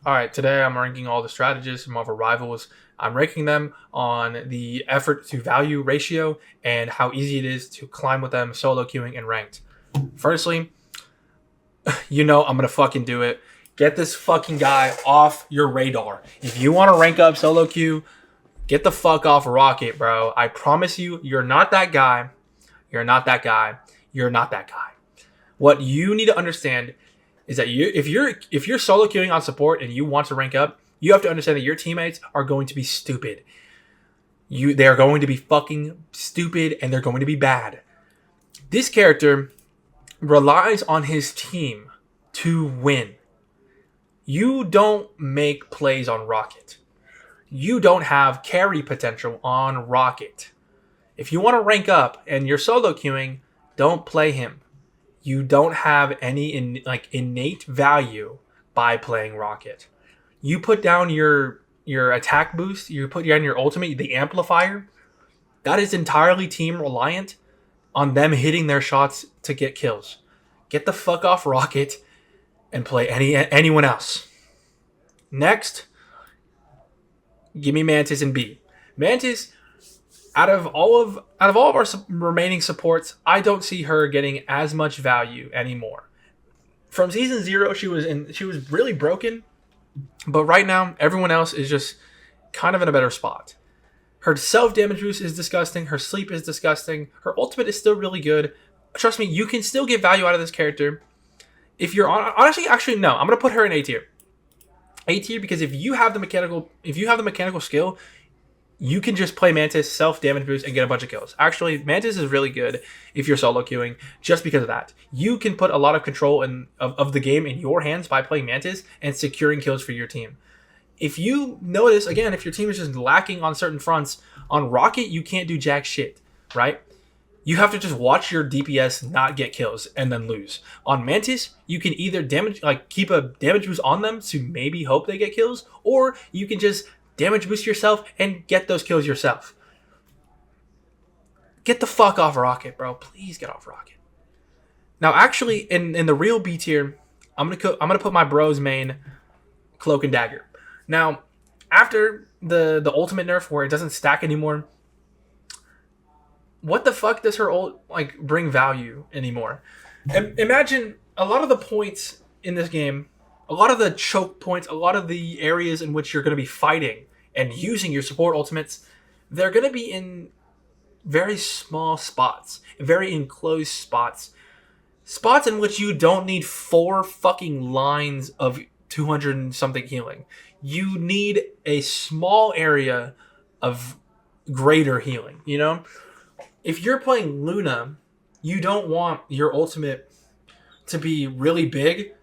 All right, today I'm ranking all the strategists and Marvel rivals. I'm ranking them on the effort to value ratio and how easy it is to climb with them solo queuing and ranked. Firstly, I'm gonna fucking do it. Get this fucking guy off your radar. If you want to rank up solo queue, get the fuck off Rocket, bro. I promise you, you're not that guy. You're not that guy. You're not that guy. What you need to understand is that if you're solo queuing on support and you want to rank up, you have to understand that your teammates are going to be stupid. They are going to be fucking stupid and they're going to be bad. This character relies on his team to win. You don't make plays on Rocket. You don't have carry potential on Rocket. If you want to rank up and you're solo queuing, don't play him. You don't have any innate value by playing Rocket. You put down your attack boost, you put down your ultimate, the amplifier. That is entirely team reliant on them hitting their shots to get kills. Get the fuck off Rocket and play anyone else. Next, give me Mantis and B. Mantis, out of all of our remaining supports, I don't see her getting as much value anymore. From season 0, she was really broken, but right now everyone else is just kind of in a better spot. Her self damage boost is disgusting. Her sleep is disgusting. Her ultimate is still really good. Trust me, you can still get value out of this character. If you're actually no, I'm gonna put her in A tier. A tier because if you have the mechanical skill, you can just play Mantis, self damage boost, and get a bunch of kills. Actually, Mantis is really good if you're solo queuing, just because of that. You can put a lot of control of the game in your hands by playing Mantis and securing kills for your team. If you notice, again, if your team is just lacking on certain fronts, on Rocket, you can't do jack shit, right? You have to just watch your DPS not get kills and then lose. On Mantis, you can either keep a damage boost on them to maybe hope they get kills, or you can just damage boost yourself and get those kills yourself. Get the fuck off Rocket, bro. Please get off Rocket. Now, actually, in the real B tier, I'm gonna put my bro's main, Cloak and Dagger. Now, after the ultimate nerf where it doesn't stack anymore, what the fuck does her ult bring value anymore? Imagine a lot of the points in this game, a lot of the choke points, a lot of the areas in which you're going to be fighting and using your support ultimates, they're going to be in very small spots, very enclosed spots in which you don't need 4 fucking lines of 200 and something healing. You need a small area of greater healing, If you're playing Luna, you don't want your ultimate to be really big,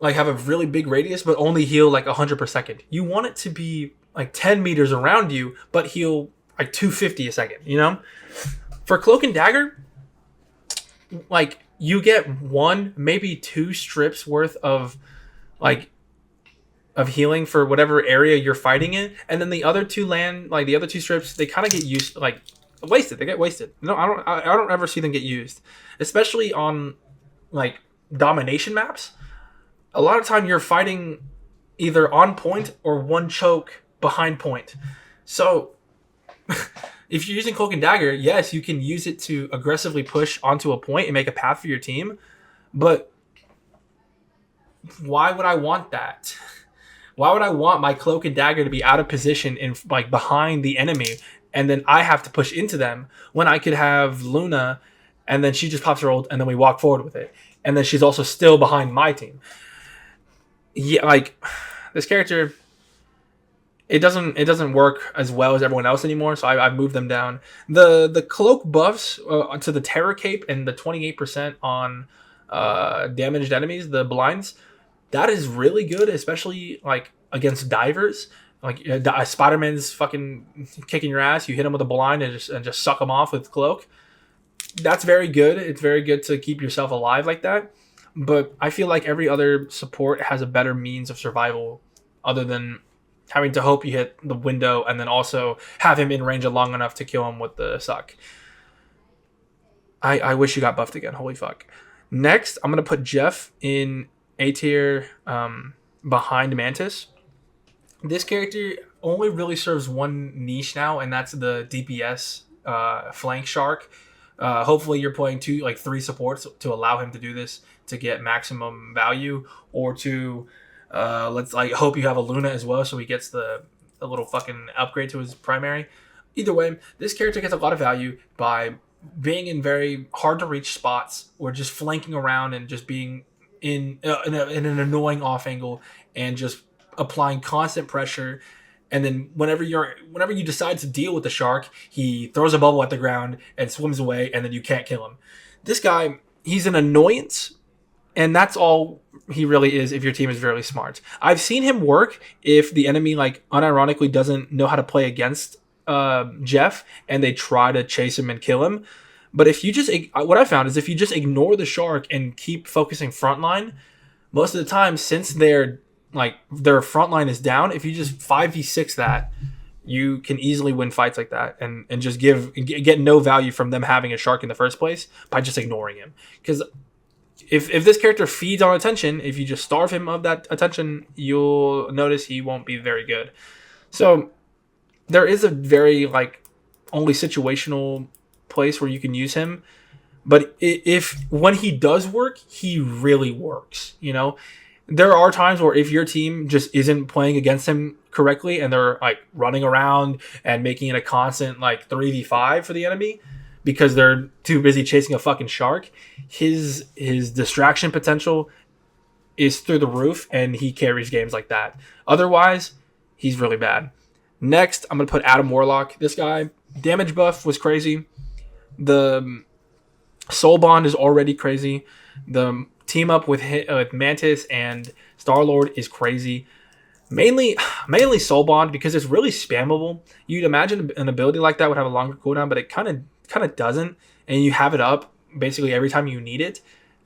have a really big radius, but only heal 100 per second. You want it to be 10 meters around you, but heal 250 a second, For Cloak and Dagger, you get 1, maybe 2 strips worth of healing for whatever area you're fighting in, and then the other 2 the other 2 strips, they kind of get used, wasted. They get wasted. No, I don't ever see them get used, especially on domination maps. A lot of time you're fighting either on point or 1 choke behind point. So if you're using Cloak and Dagger, yes, you can use it to aggressively push onto a point and make a path for your team, but why would I want that? Why would I want my Cloak and Dagger to be out of position in behind the enemy, and then I have to push into them when I could have Luna, and then she just pops her ult, and then we walk forward with it, and then she's also still behind my team. Yeah, this character, it doesn't work as well as everyone else anymore, so I've moved them down. The cloak buffs to the Terror Cape and the 28% on damaged enemies, the blinds, that is really good, especially against divers. Spider-Man's fucking kicking your ass. You hit him with a blind and just suck him off with cloak. That's very good. It's very good to keep yourself alive like that. But I feel like every other support has a better means of survival other than having to hope you hit the window and then also have him in range long enough to kill him with the suck. I wish you got buffed again. Holy fuck. Next, I'm going to put Jeff in A tier. behind Mantis. This character only really serves one niche now, and that's the DPS flank shark. Hopefully, you're playing three supports to allow him to do this to get maximum value, or to let's like hope you have a Luna as well, so he gets the a little fucking upgrade to his primary. Either way, this character gets a lot of value by being in very hard to reach spots, or just flanking around and just being in an annoying off angle, and just applying constant pressure. And then whenever you decide to deal with the shark, he throws a bubble at the ground and swims away, and then you can't kill him. This guy, he's an annoyance, and that's all he really is if your team is very smart. I've seen him work if the enemy like unironically doesn't know how to play against Jeff, and they try to chase him and kill him. But if you just what I found is if you just ignore the shark and keep focusing frontline, most of the time, since their front line is down, if you just 5v6 that, you can easily win fights like that, and just get no value from them having a shark in the first place by just ignoring him. Because if this character feeds on attention, if you just starve him of that attention, you'll notice he won't be very good. So there is a very only situational place where you can use him. But if when he does work, he really works. There are times where if your team just isn't playing against him correctly, and they're running around and making it a constant 3v5 for the enemy because they're too busy chasing a fucking shark, his distraction potential is through the roof, and he carries games like that. Otherwise, he's really bad. Next, I'm going to put Adam Warlock. This guy, damage buff was crazy. The Soul Bond is already crazy. The team up with Mantis and Star-Lord is crazy. Mainly Soul Bond, because it's really spammable. You'd imagine an ability like that would have a longer cooldown, but it kind of doesn't. And you have it up basically every time you need it.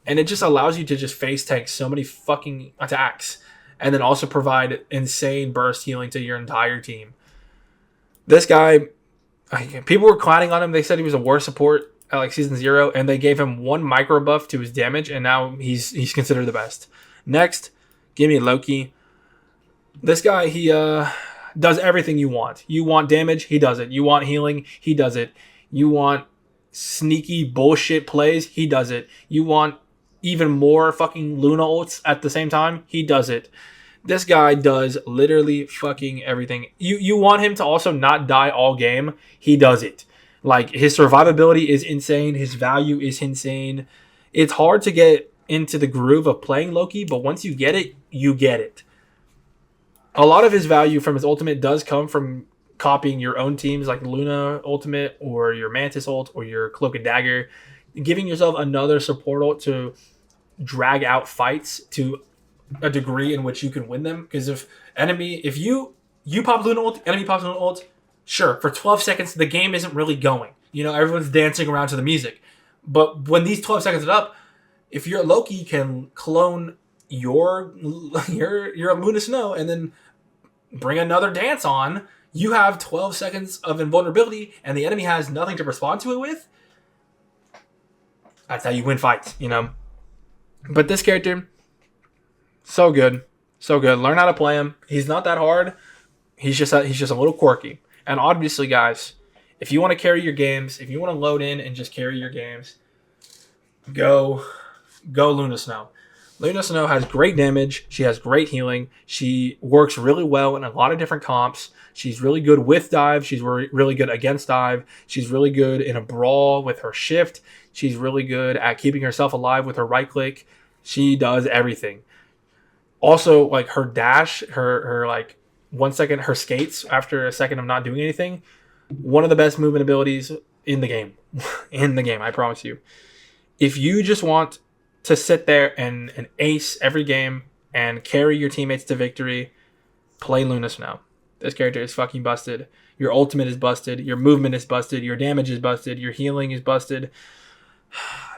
And it just allows you to just face tank so many fucking attacks. And then also provide insane burst healing to your entire team. This guy, people were clowning on him. They said he was a worse support at season 0, and they gave him 1 micro buff to his damage, and now he's considered the best. Next, give me Loki. This guy, he does everything you want. You want damage, he does it. You want healing, he does it. You want sneaky bullshit plays, he does it. You want even more fucking Luna ults at the same time, he does it. This guy does literally fucking everything. You want him to also not die all game, he does it. His survivability is insane. His value is insane. It's hard to get into the groove of playing Loki, but once you get it, you get it. A lot of his value from his ultimate does come from copying your own teams, like Luna ultimate, or your Mantis ult, or your Cloak and Dagger. Giving yourself another support ult to drag out fights to a degree in which you can win them. Because if you pop Luna ult, enemy pops Luna ult, sure, for 12 seconds, the game isn't really going. Everyone's dancing around to the music. But when these 12 seconds are up, if your Loki can clone your Luna Snow and then bring another dance on, you have 12 seconds of invulnerability, and the enemy has nothing to respond to it with. That's how you win fights, But this character, so good. So good. Learn how to play him. He's not that hard. He's just a little quirky. And obviously, guys, if you want to carry your games, if you want to load in and just carry your games, go Luna Snow. Luna Snow has great damage. She has great healing. She works really well in a lot of different comps. She's really good with dive. She's really good against dive. She's really good in a brawl with her shift. She's really good at keeping herself alive with her right click. She does everything. Also, her dash, her 1 second, her skates after a second of not doing anything, one of the best movement abilities in the game. I promise you. If you just want to sit there and ace every game and carry your teammates to victory, play Luna Snow. This character is fucking busted. Your ultimate is busted. Your movement is busted. Your damage is busted. Your healing is busted.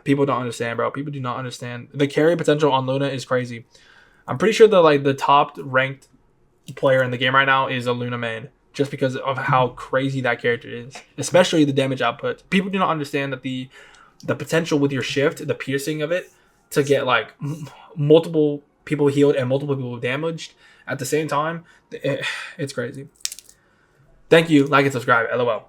People don't understand, bro. People do not understand. The carry potential on Luna is crazy. I'm pretty sure the top ranked player in the game right now is a Luna main, just because of how crazy that character is, especially the damage output. People do not understand that the potential with your shift, the piercing of it, to get multiple people healed and multiple people damaged at the same time. It's crazy. Thank you. Like and subscribe. LOL.